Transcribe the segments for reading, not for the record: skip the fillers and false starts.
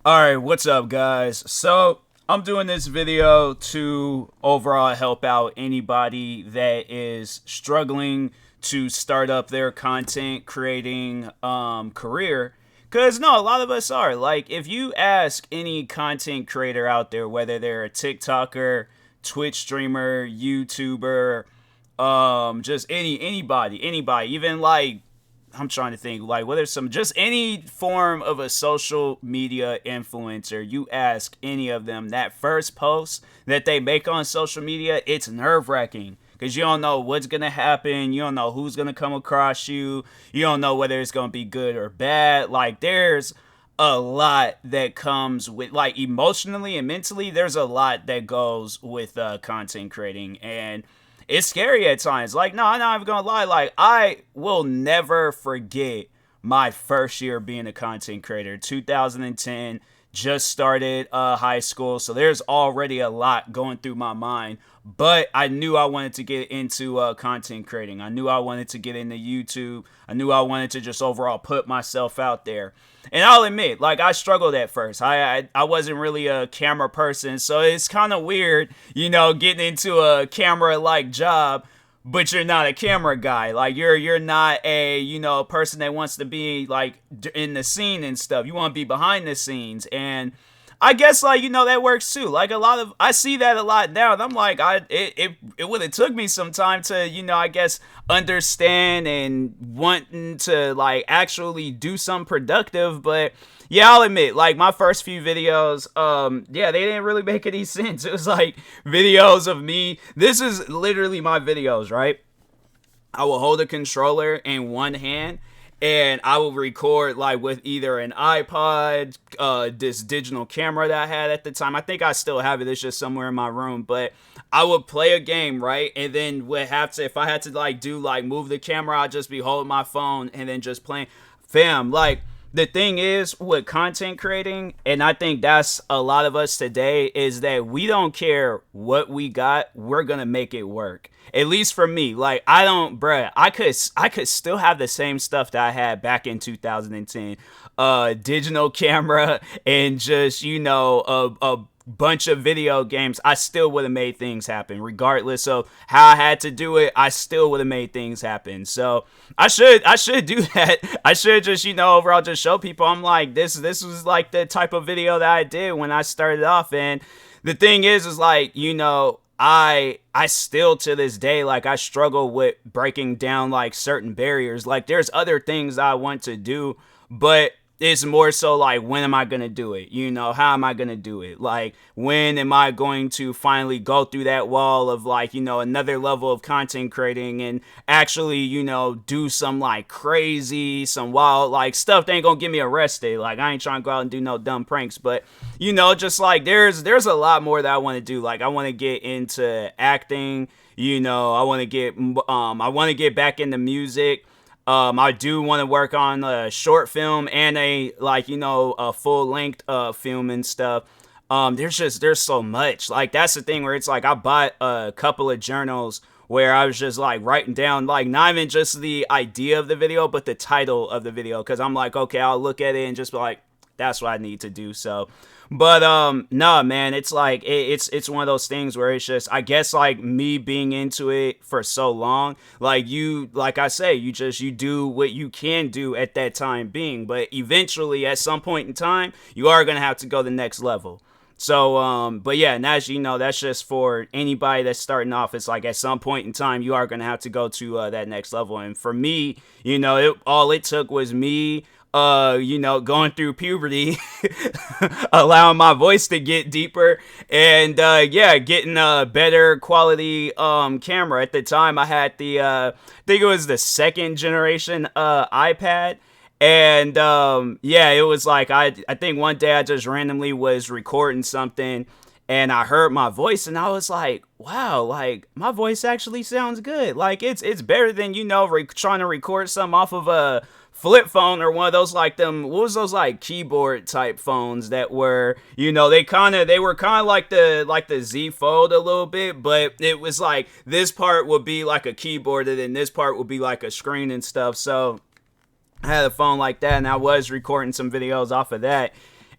Alright, what's up guys? So, I'm doing this video to overall help out anybody that is struggling to start up their content creating career. Cause no, a lot of us are. Like, if you ask any content creator out there, whether they're a TikToker, Twitch streamer, YouTuber, just anybody, even like I'm trying to think, like, whether some just any form of a social media influencer, you ask any of them, that first post that they make on social media, it's nerve-wracking because you don't know what's gonna happen, you don't know who's gonna come across you, you don't know whether it's gonna be good or bad. Like, there's a lot that comes with, like, emotionally and mentally, there's a lot that goes with content creating, and it's scary at times. Like, no, I'm not even gonna lie. Like, I will never forget my first year being a content creator. 2010, just started high school, so there's already a lot going through my mind. But I knew I wanted to get into content creating. I knew I wanted to get into YouTube. I knew I wanted to just overall put myself out there. And I'll admit, like, I struggled at first. I wasn't really a camera person, so it's kind of weird, getting into a camera-like job, but you're not a camera guy. Like, you're not a, person that wants to be, like, in the scene and stuff. You want to be behind the scenes, and I guess, like, that works too. Like, I see that a lot now, and I'm like, it would have took me some time to, I guess, understand and wanting to, like, actually do something productive. But yeah, I'll admit, like, my first few videos, yeah, they didn't really make any sense. It was like videos of me. This is literally my videos, right? I will hold a controller in one hand and I will record, like, with either an iPod, this digital camera that I had at the time. I think I still have it. It's just somewhere in my room. But I would play a game, right? And then would have to, if I had to, like, move the camera, I'd just be holding my phone and then just playing. Fam, like, the thing is with content creating, and I think that's a lot of us today, is that we don't care what we got, we're gonna make it work. At least for me, like, I don't, bruh, I could still have the same stuff that I had back in 2010, digital camera and just, a bunch of video games. I still would have made things happen regardless of how I had to do it. I still would have made things happen. So I should do that. I should just, overall just show people, I'm like, this was like the type of video that I did when I started off. And the thing is like, I still to this day, like, I struggle with breaking down, like, certain barriers. Like, there's other things I want to do, but it's more so like, when am I going to do it? How am I going to do it? Like, when am I going to finally go through that wall of, like, another level of content creating and actually, do some, like, crazy, some wild, like, stuff that ain't going to get me arrested. Like, I ain't trying to go out and do no dumb pranks, but, just like, there's a lot more that I want to do. Like, I want to get into acting, I want to get back into music. I do want to work on a short film and a, like, a full length film and stuff. There's so much. Like, that's the thing where it's like, I bought a couple of journals where I was just, like, writing down, like, not even just the idea of the video, but the title of the video. Cause I'm like, okay, I'll look at it and just be like, that's what I need to do. So, but nah, man, it's like, it's one of those things where it's just, I guess, like, me being into it for so long, like, like I say, you do what you can do at that time being, but eventually at some point in time, you are gonna have to go the next level. So, but yeah, and as that's just for anybody that's starting off. It's like, at some point in time, you are gonna have to go to that next level. And for me, all it took was me going through puberty, allowing my voice to get deeper, and yeah, getting a better quality camera. At the time, I had the I think it was the second generation iPad. And yeah, it was like, I think one day I just randomly was recording something and I heard my voice and I was like, wow, like, my voice actually sounds good. Like, it's better than, trying to record something off of a flip phone or one of those, like, what was those, like, keyboard type phones that were, they were kind of like the Z Fold a little bit, but it was like, this part would be like a keyboard and then this part would be like a screen and stuff. So I had a phone like that and I was recording some videos off of that.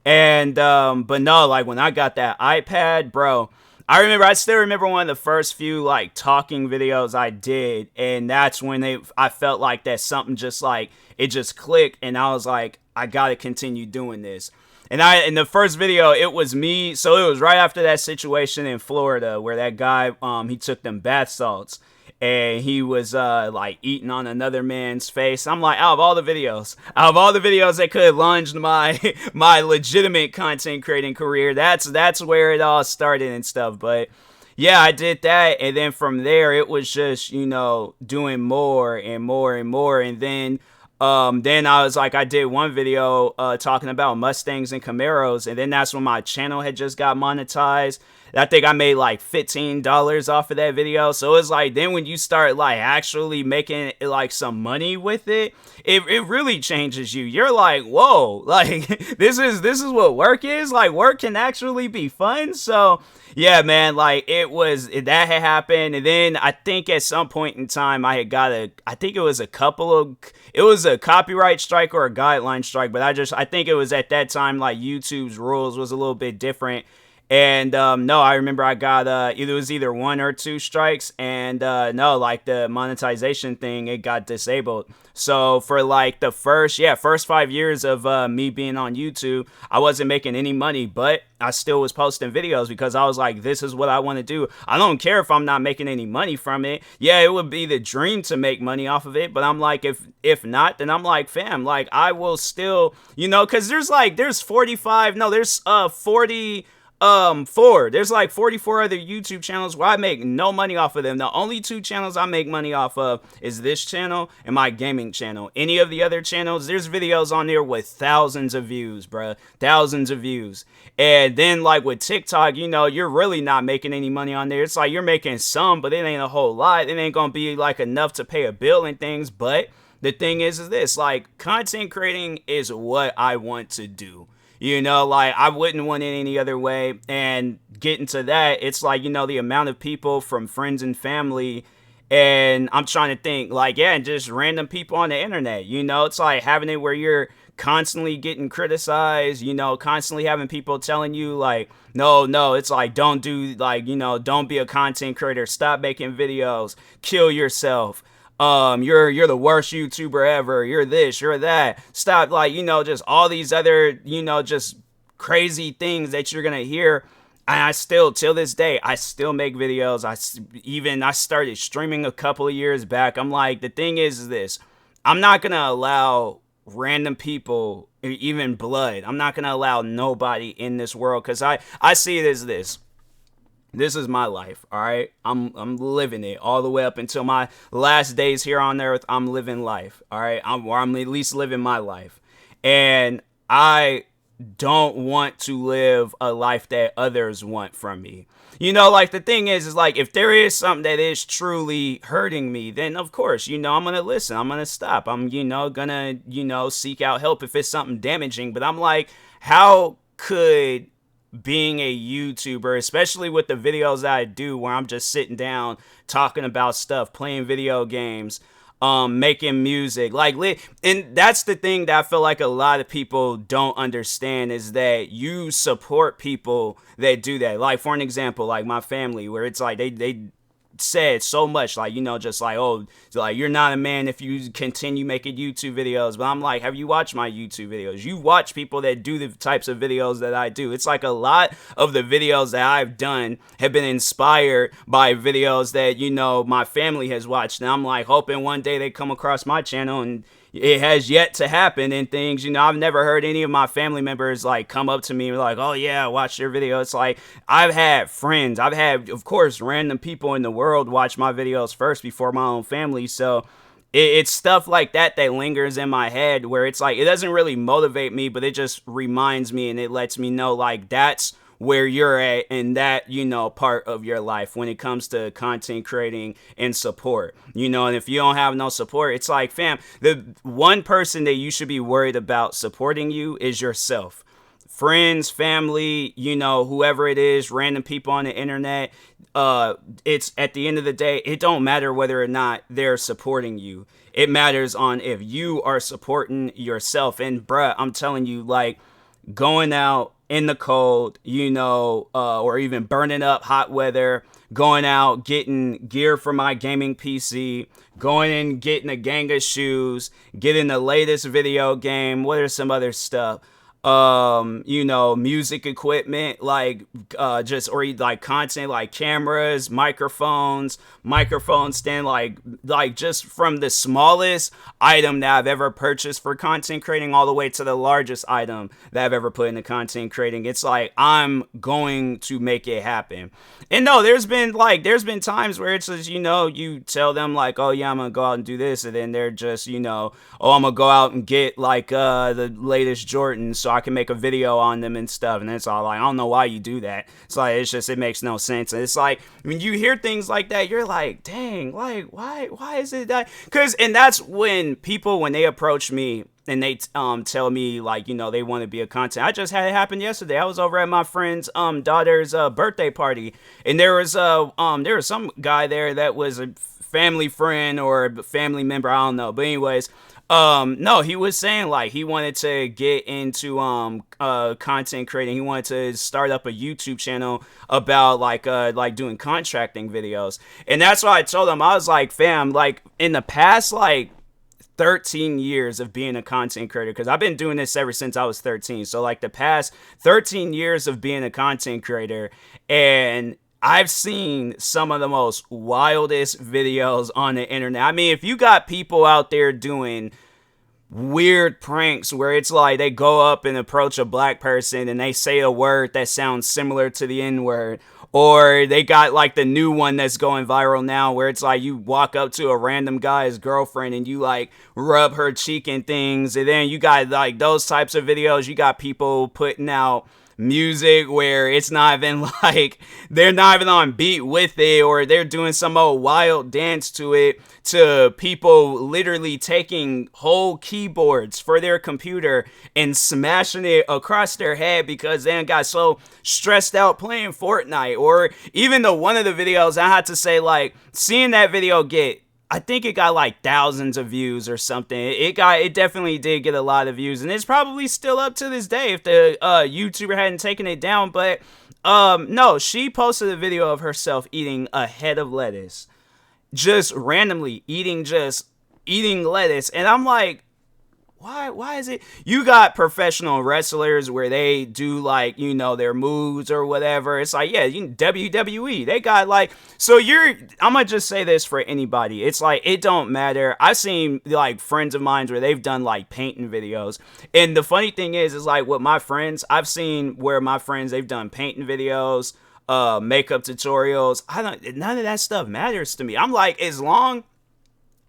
And but no, like when I got that iPad, bro, I still remember one of the first few like talking videos I did, and that's when I felt like that something just like it just clicked, and I was like, I gotta continue doing this. And in the first video, it was me. So it was right after that situation in Florida where that guy, he took them bath salts and he was like eating on another man's face. I'm like, out of all the videos that could have launched my my legitimate content creating career, that's where it all started and stuff. But yeah, I did that, and then from there it was just, doing more and more and more. And then I was like, I did one video talking about Mustangs and Camaros, and then that's when my channel had just got monetized. I think I made like $15 off of that video. So it's like, then when you start like actually making like some money with it, it really changes you. You're like, whoa, like this is what work is. Like work can actually be fun. So yeah, man, like that had happened. And then I think at some point in time I had got I think it was a copyright strike or a guideline strike, but I think it was at that time like YouTube's rules was a little bit different. And no, I remember I got it was either 1 or 2 strikes, and no, like the monetization thing, it got disabled. So for like the first 5 years of me being on YouTube, I wasn't making any money, but I still was posting videos because I was like, this is what I want to do. I don't care if I'm not making any money from it. Yeah, it would be the dream to make money off of it, but I'm like, if not, then I'm like, fam, like I will still, because there's 44 other YouTube channels where I make no money off of them. The only 2 channels I make money off of is this channel and my gaming channel. Any of the other channels, there's videos on there with thousands of views, bruh. Thousands of views. And then like with TikTok, you're really not making any money on there. It's like you're making some, but it ain't a whole lot. It ain't gonna be like enough to pay a bill and things. But the thing is this, like content creating is what I want to do. Like I wouldn't want it any other way. And getting to that, it's like, the amount of people from friends and family, and I'm trying to think like, yeah, and just random people on the internet, it's like having it where you're constantly getting criticized, constantly having people telling you like, no, it's like, don't do like, don't be a content creator, stop making videos, kill yourself. You're the worst YouTuber ever. You're this, you're that. Stop, like, just all these other, just crazy things that you're gonna hear. And I still, till this day, I still make videos. I started streaming a couple of years back. I'm like, the thing is this, I'm not gonna allow random people, even blood. I'm not gonna allow nobody in this world, because I see it as this. This is my life, all right? I'm living it all the way up until my last days here on earth. I'm living life, all right? I'm at least living my life. And I don't want to live a life that others want from me. Like the thing is like if there is something that is truly hurting me, then of course, I'm going to listen. I'm going to stop. I'm, going to, seek out help if it's something damaging. But I'm like, how could being a YouTuber, especially with the videos that I do where I'm just sitting down talking about stuff, playing video games, making music, like, and that's the thing that I feel like a lot of people don't understand, is that you support people that do that. Like for an example, like my family, where it's like they said so much, like, just like, oh, like you're not a man if you continue making YouTube videos. But I'm like, have you watched my YouTube videos? You watch people that do the types of videos that I do. It's like a lot of the videos that I've done have been inspired by videos that, my family has watched. And I'm like hoping one day they come across my channel, and it has yet to happen and things. I've never heard any of my family members like come up to me and like, oh yeah, I watched your video. It's like I've had friends, of course, random people in the world watch my videos first before my own family. So it's stuff like that that lingers in my head, where it's like it doesn't really motivate me, but it just reminds me and it lets me know like that's where you're at in that, part of your life when it comes to content creating and support, and if you don't have no support, it's like, fam, the one person that you should be worried about supporting you is yourself. Friends, family, whoever it is, random people on the internet, it's at the end of the day, it don't matter whether or not they're supporting you. It matters on if you are supporting yourself. And bruh, I'm telling you, like, going out in the cold, or even burning up hot weather, going out, getting gear for my gaming PC, going and getting a gang of shoes, getting the latest video game. What are some other stuff? Music equipment, like like content, like cameras, microphone stand, like just from the smallest item that I've ever purchased for content creating all the way to the largest item that I've ever put into content creating. It's like I'm going to make it happen. And no, there's been times where it's just, you tell them like, oh yeah, I'm gonna go out and do this, and then they're just, oh, I'm gonna go out and get like the latest Jordans so I can make a video on them and stuff. And it's all like, I don't know why you do that. It's like, it makes no sense. And it's like, when you hear things like that, you're like, dang, like, why is it that? And that's when people, when they approach me and they tell me like, they want to be a content. I just had it happen yesterday. I was over at my friend's daughter's birthday party, and there was some guy there that was a family friend or a family member, I don't know. But anyways, no, he was saying like he wanted to get into content creating. He wanted to start up a YouTube channel about like doing contracting videos. And that's why I told him, I was like, fam, like in the past like 13 years of being a content creator, because I've been doing this ever since I was 13. So like the past 13 years of being a content creator, and I've seen some of the most wildest videos on the internet. I mean, if you got people out there doing weird pranks where it's like they go up and approach a black person and they say a word that sounds similar to the N-word, or they got like the new one that's going viral now where it's like you walk up to a random guy's girlfriend and you like rub her cheek and things, and then you got like those types of videos. You got people putting out music where it's not even like they're not even on beat with it, or they're doing some old wild dance to it, to people literally taking whole keyboards for their computer and smashing it across their head because they got so stressed out playing Fortnite. Or even one of the videos, I had to say, like, seeing that video I think it got like thousands of views or something. It definitely did get a lot of views, and it's probably still up to this day if the YouTuber hadn't taken it down. But no, she posted a video of herself eating a head of lettuce, just randomly eating lettuce, and I'm like, why is it? You got professional wrestlers where they do like, their moves or whatever. It's like, yeah, WWE, they got like, so I'm gonna just say this for anybody. It's like, it don't matter. I've seen like friends of mine where they've done like painting videos. And the funny thing is like with my friends, I've seen where my friends, they've done painting videos, makeup tutorials. None of that stuff matters to me. I'm like, as long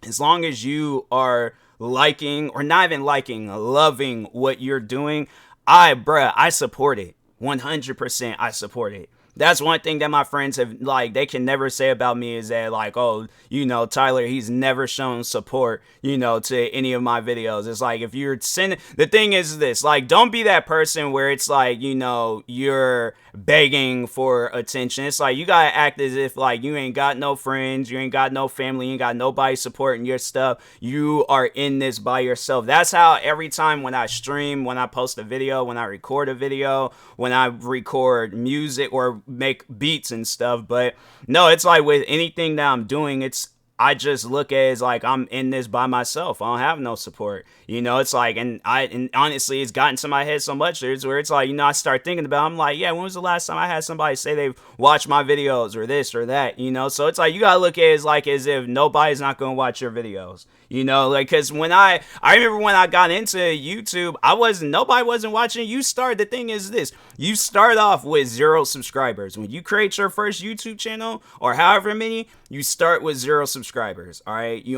as you are liking, or not even liking, loving what you're doing, I support it. 100% I support it. That's one thing that my friends have, like, they can never say about me is that, like, oh, Tyler, he's never shown support, to any of my videos. It's like, if you're sending, the thing is this, like, don't be that person where it's like, you're begging for attention. It's like, you gotta act as if, like, you ain't got no friends, you ain't got no family, you ain't got nobody supporting your stuff. You are in this by yourself. That's how every time when I stream, when I post a video, when I record a video, when I record music or make beats and stuff. But no, it's like with anything that I'm doing, I just look at it as like I'm in this by myself. I don't have no support. It's like, and honestly, it's gotten to my head so much where it's like, I start thinking about, I'm like, yeah, when was the last time I had somebody say they've watched my videos or this or that, So it's like, you gotta look at it as if nobody's not gonna watch your videos. Like, cause when I remember when I got into YouTube, nobody wasn't watching. The thing is this, you start off with 0 subscribers. When you create your first YouTube channel or however many, you start with 0 subscribers. All right. You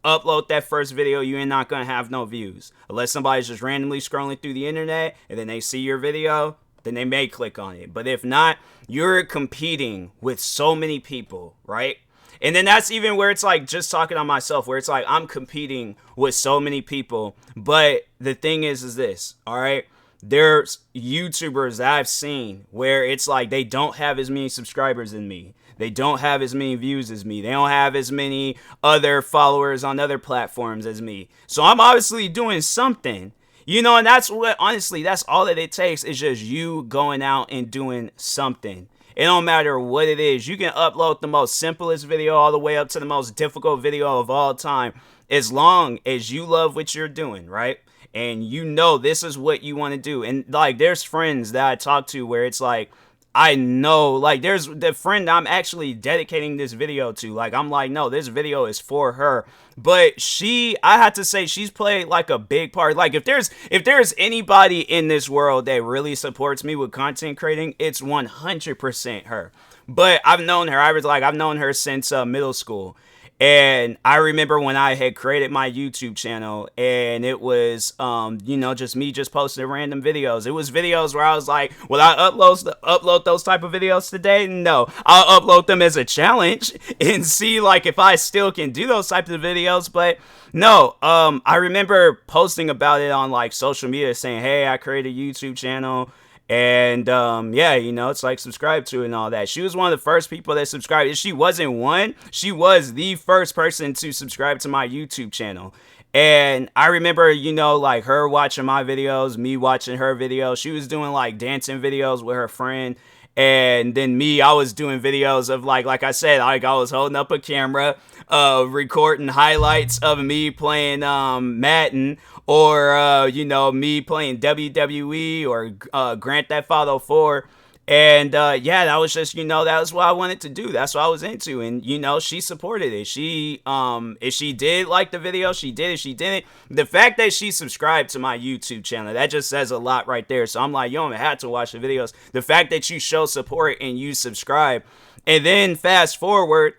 upload that first video, you ain't not gonna have no views unless somebody's just randomly scrolling through the internet and then they see your video, then they may click on it. But if not, you're competing with so many people, right? And then that's even where it's like, just talking on myself, where it's like I'm competing with so many people. But the thing is this, all right? There's YouTubers that I've seen where it's like they don't have as many subscribers as me. They don't have as many views as me. They don't have as many other followers on other platforms as me. So I'm obviously doing something. You know, and that's what, honestly, that's all that it takes is just you going out and doing something. It don't matter what it is. You can upload the most simplest video all the way up to the most difficult video of all time. As long as you love what you're doing, right? And you know this is what you want to do. And like there's friends that I talk to where it's like, I know, like, there's the friend I'm actually dedicating this video to. Like, I'm like, no, this video is for her. But I had to say, she's played like a big part. Like, if there's anybody in this world that really supports me with content creating, it's 100% her. But I've known her. I've known her since middle school. And I remember when I had created my YouTube channel and it was, just me just posting random videos. It was videos where I was like, will I upload those type of videos today? No, I'll upload them as a challenge and see like if I still can do those types of videos. But no, I remember posting about it on like social media saying, hey, I created a YouTube channel. And it's like subscribe to it and all that. She was one of the first people that subscribed. If she wasn't one, she was the first person to subscribe to my YouTube channel. And I remember, like her watching my videos, me watching her videos. She was doing like dancing videos with her friend. And then me, I was doing videos of like I said, like I was holding up a camera, recording highlights of me playing Madden, or me playing WWE or Grand Theft Auto 4. And that was just, that was what I wanted to do. That's what I was into. And she supported it. If she did like the video, she did. If she didn't, the fact that she subscribed to my YouTube channel, that just says a lot right there. So I'm like, you don't have to watch the videos. The fact that you show support and you subscribe. And then fast forward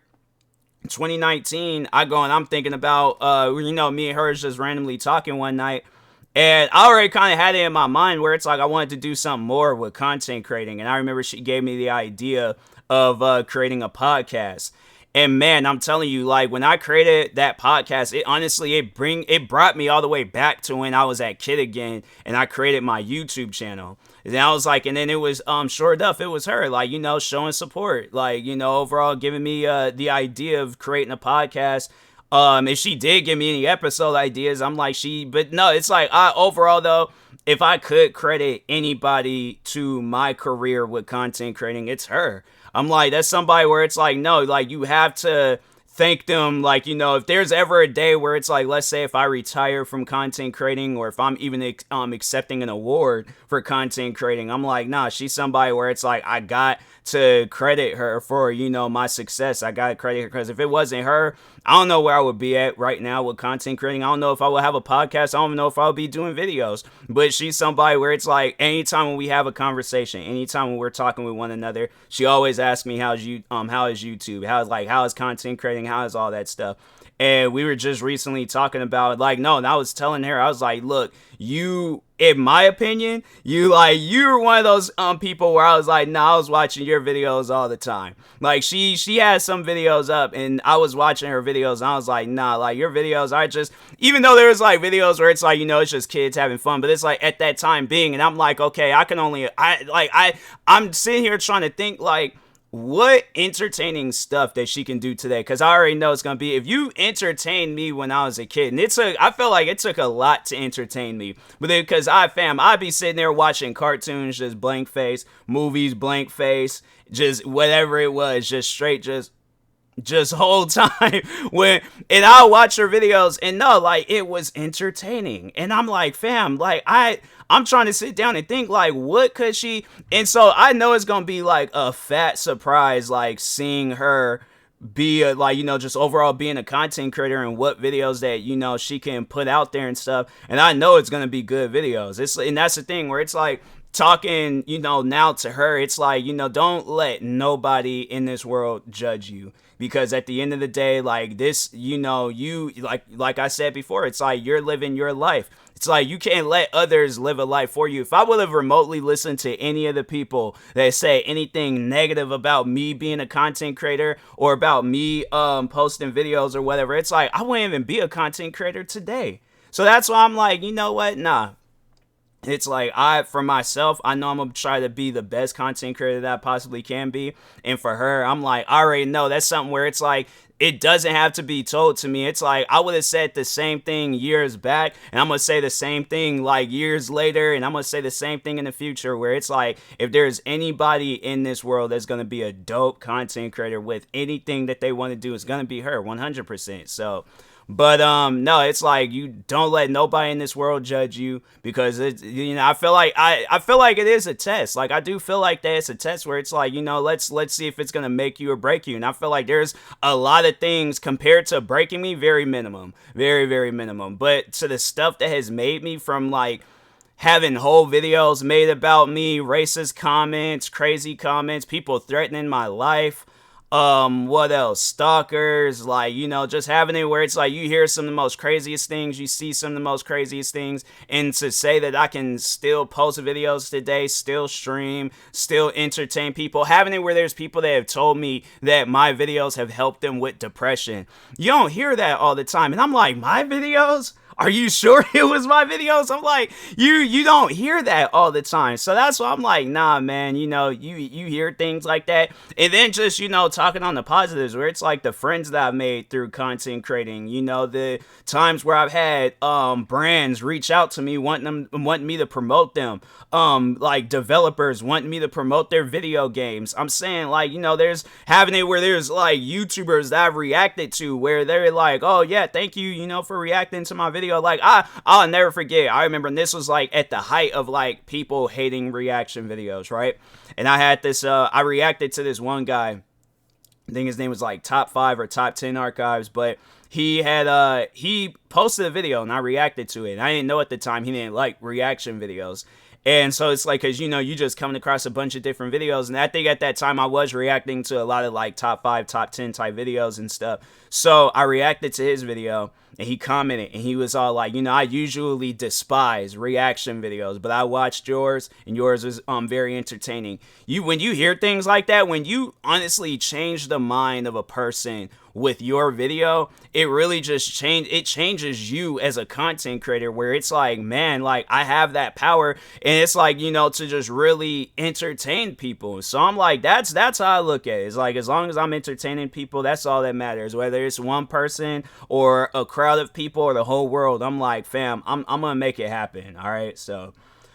2019, I'm thinking about me and her just randomly talking one night, and I already kind of had it in my mind where it's like I wanted to do something more with content creating. And I remember she gave me the idea of creating a podcast. And man, I'm telling you, like when I created that podcast, it brought me all the way back to when I was at Kid again and I created my YouTube channel. And I was like, and then it was sure enough, it was her, like, showing support, like, overall giving me the idea of creating a podcast. If she did give me any episode ideas, I'm like, but no, it's like overall though, if I could credit anybody to my career with content creating, it's her. I'm like, that's somebody where it's like, no, like you have to thank them. Like, if there's ever a day where it's like, let's say if I retire from content creating, or if I'm even accepting an award for content creating, I'm like, nah, she's somebody where it's like, I got to credit her for, my success. I got to credit her because if it wasn't her, I don't know where I would be at right now with content creating. I don't know if I would have a podcast. I don't know if I would be doing videos. But she's somebody where it's like anytime when we have a conversation, anytime when we're talking with one another, she always asks me how is YouTube, how is content creating, how is all that stuff. And we were just recently talking about and I was telling her, I was like, look, in my opinion, you're one of those people where I was like, I was watching your videos all the time. Like she has some videos up and I was watching her videos and I was like, like your videos are just, even though there was like videos where it's like, it's just kids having fun, but it's like at that time being, and I'm like, okay, I'm sitting here trying to think like, what entertaining stuff that she can do today, because I already know it's gonna be, if you entertained me when I was a kid, and I felt like it took a lot to entertain me, but then because I'd be sitting there watching cartoons, just blank face, movies, blank face, just whatever it was, just straight, just whole time and I'll watch her videos and no, like it was entertaining, and I'm like, fam, like I'm trying to sit down and think like, what could she, and so I know it's gonna be like a fat surprise, like seeing her be just overall being a content creator and what videos that she can put out there and stuff, and I know it's gonna be good videos. And that's the thing where it's like talking now to her, it's like don't let nobody in this world judge you, because at the end of the day, like this, you like I said before, it's like you're living your life. It's like you can't let others live a life for you. If I would have remotely listened to any of the people that say anything negative about me being a content creator or about me posting videos or whatever, it's like I wouldn't even be a content creator today. So that's why I'm like, you know what? Nah. It's like, for myself, I know I'm gonna try to be the best content creator that I possibly can be. And for her, I'm like, I already know that's something where it's like, it doesn't have to be told to me. It's like, I would have said the same thing years back, and I'm gonna say the same thing like years later, and I'm gonna say the same thing in the future, where it's like, if there's anybody in this world that's gonna be a dope content creator with anything that they want to do, it's gonna be her, 100%. So, but no, it's like, you don't let nobody in this world judge you, because it's, you know, I feel like I feel like it is a test. Like, I do feel like that it's a test where it's like, you know, let's see if it's gonna make you or break you. And I feel like there's a lot of things compared to breaking me, very minimum, very, very minimum. But to the stuff that has made me, from like having whole videos made about me, racist comments, crazy comments, people threatening my life, what else? Stalkers, like, you know, just having it where it's like, you hear some of the most craziest things, you see some of the most craziest things, and to say that I can still post videos today, still stream, still entertain people, having it where there's people that have told me that my videos have helped them with depression. You don't hear that all the time, and I'm like, my videos? Are you sure it was my videos? I'm like, you don't hear that all the time. So that's why I'm like, nah, man, you know, you hear things like that. And then just, you know, talking on the positives, where it's like the friends that I've made through content creating, you know, the times where I've had brands reach out to me wanting me to promote them, like developers wanting me to promote their video games. I'm saying, like, you know, there's having it where there's like YouTubers that I've reacted to where they're like, oh yeah, thank you, you know, for reacting to my video. Like, I'll never forget, I remember this was like at the height of like people hating reaction videos, right? And I had this I reacted to this one guy, I think his name was like Top 5 or Top 10 Archives, but he had he posted a video and I reacted to it, and I didn't know at the time he didn't like reaction videos. And so it's like, because, you know, you just coming across a bunch of different videos. And I think at that time I was reacting to a lot of like top 5, top 10 type videos and stuff. So I reacted to his video and he commented and he was all like, you know, I usually despise reaction videos, but I watched yours and yours was very entertaining. When you hear things like that, when you honestly change the mind of a person with your video, it really just changes you as a content creator, where it's like, man, like, I have that power, and it's like, you know, to just really entertain people. So I'm like, that's how I look at it. It's like, as long as I'm entertaining people, that's all that matters, whether it's one person or a crowd of people or the whole world. I'm like, fam, I'm gonna make it happen. All right, so.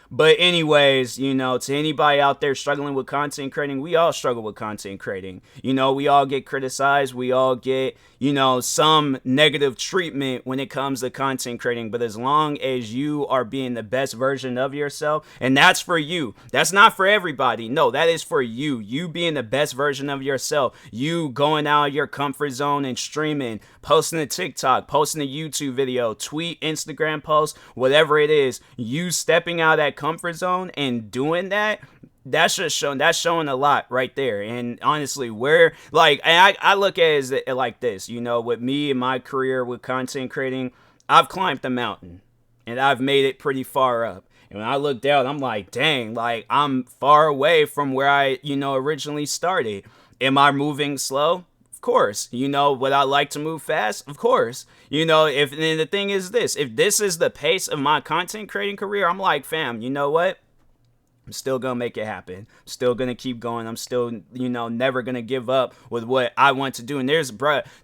But anyways, you know, to anybody out there struggling with content creating, we all struggle with content creating. You know, we all get criticized. We all get, you know, some negative treatment when it comes to content creating. But as long as you are being the best version of yourself, and that's for you. That's not for everybody. No, that is for you. You being the best version of yourself. You going out of your comfort zone and streaming, posting a TikTok, posting a YouTube video, tweet, Instagram post, whatever it is. You stepping out of that comfort zone and doing that, that's showing a lot right there. And honestly, where, like, and I look at it like this, you know, with me and my career with content creating, I've climbed the mountain and I've made it pretty far up. And when I look down, I'm like, dang, like, I'm far away from where I, you know, originally started. Am I moving slow? Of course. You know, would I like to move fast? Of course. You know, and the thing is this, if this is the pace of my content creating career, I'm like, fam, you know what? I'm still gonna make it happen. I'm still gonna keep going. I'm still, you know, never gonna give up with what I want to do. And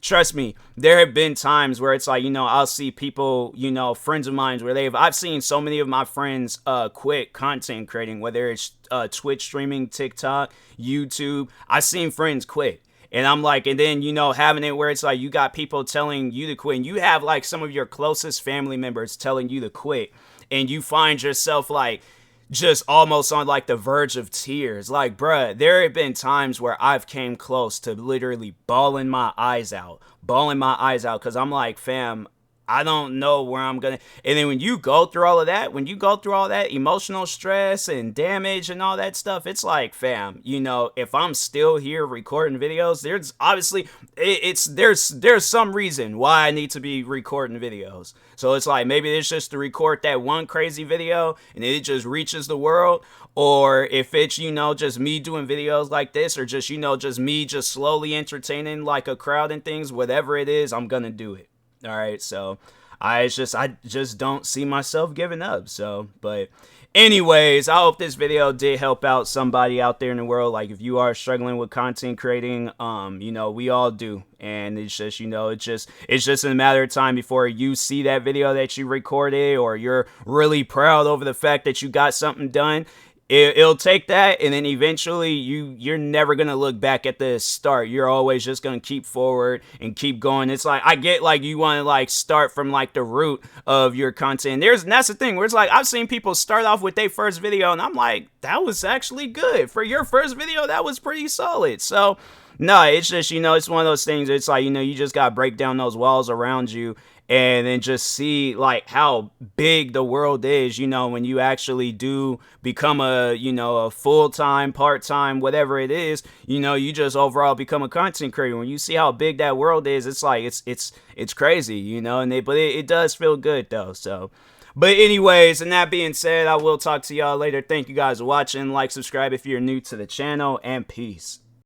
trust me, there have been times where it's like, you know, I'll see people, you know, friends of mine where I've seen so many of my friends quit content creating, whether it's Twitch streaming, TikTok, YouTube. I've seen friends quit. And I'm like, and then, you know, having it where it's like you got people telling you to quit, and you have like some of your closest family members telling you to quit, and you find yourself like just almost on like the verge of tears. Like, bruh, there have been times where I've came close to literally bawling my eyes out, because I'm like, fam, I don't know where I'm gonna. And then when you go through all that emotional stress and damage and all that stuff, it's like, fam, you know, if I'm still here recording videos, there's obviously there's some reason why I need to be recording videos. So it's like, maybe it's just to record that one crazy video and it just reaches the world. Or if it's, you know, just me doing videos like this, or just, you know, just me just slowly entertaining like a crowd and things, whatever it is, I'm gonna do it. All right, so I just don't see myself giving up. So, but Anyways, I hope this video did help out somebody out there in the world. Like, if you are struggling with content creating, you know, we all do. And it's just, you know, it's just a matter of time before you see that video that you recorded, or you're really proud over the fact that you got something done. It'll take that, and then eventually you're never gonna look back at the start. You're always just gonna keep forward and keep going. It's like, I get, like, you want to like start from like the root of your content. And that's the thing where it's like, I've seen people start off with their first video and I'm like, that was actually good for your first video. That was pretty solid. So no, it's just, you know, it's one of those things. It's like, you know, you just gotta break down those walls around you and then just see like how big the world is, you know, when you actually do become a, you know, a full-time, part-time, whatever it is, you know, you just overall become a content creator. When you see how big that world is, it's like, it's crazy, you know, and but it does feel good though. So, but anyways, and that being said, I will talk to y'all later. Thank you guys for watching. Like, subscribe if you're new to the channel, and peace.